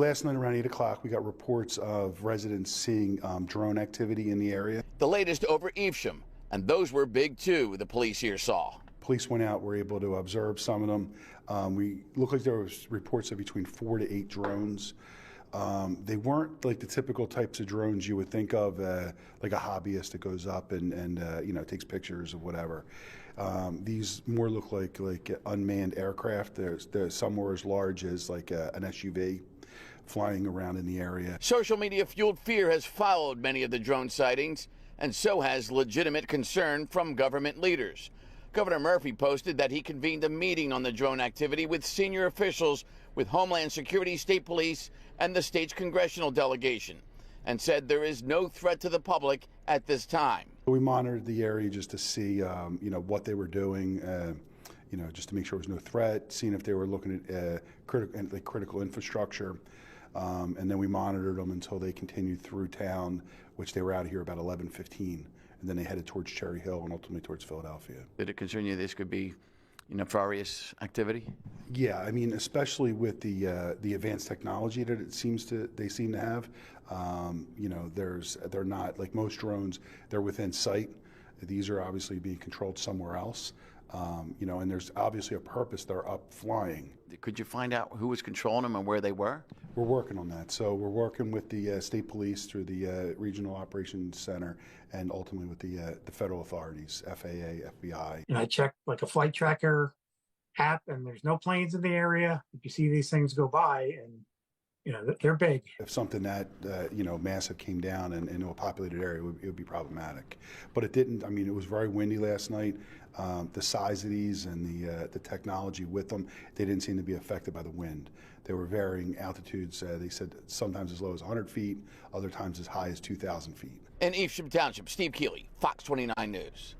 Last night around 8 o'clock, we got reports of residents seeing drone activity in the area. The latest over Evesham, and those were big too, the police here saw. Police went out, were able to observe some of them. We looked like there was reports of between 4 to 8 drones. They weren't like the typical types of drones you would think of, like a hobbyist that goes up and takes pictures of whatever. These more look like unmanned aircraft. There's some were as large as like an SUV flying around in the area. Social media fueled fear has followed many of the drone sightings, and so has legitimate concern from government leaders. Governor Murphy posted that he convened a meeting on the drone activity with senior officials with Homeland Security, State Police, and the state's congressional delegation, and said there is no threat to the public at this time. We monitored the area just to see, what they were doing, just to make sure there was no threat, seeing if they were looking at critical infrastructure. And then we monitored them until they continued through town, which they were out of here about 11:15. And then they headed towards Cherry Hill and ultimately towards Philadelphia. Did it concern you this could be nefarious activity? Yeah, I mean, especially with the advanced technology that they seem to have. They're not like most drones. They're within sight. These are obviously being controlled somewhere else. And there's obviously a purpose they're up flying. Could you find out who was controlling them and where they were? We're working on that. So we're working with the state police through the Regional Operations Center and ultimately with the federal authorities, FAA, FBI. I checked like a flight tracker app and there's no planes in the area. If you see these things go by and they're big. If something that, massive came down into a populated area, it would be problematic. But it didn't. I mean, it was very windy last night. The size of these and the technology with them, they didn't seem to be affected by the wind. They were varying altitudes. They said sometimes as low as 100 feet, other times as high as 2,000 feet. In Evesham Township, Steve Keeley, Fox 29 News.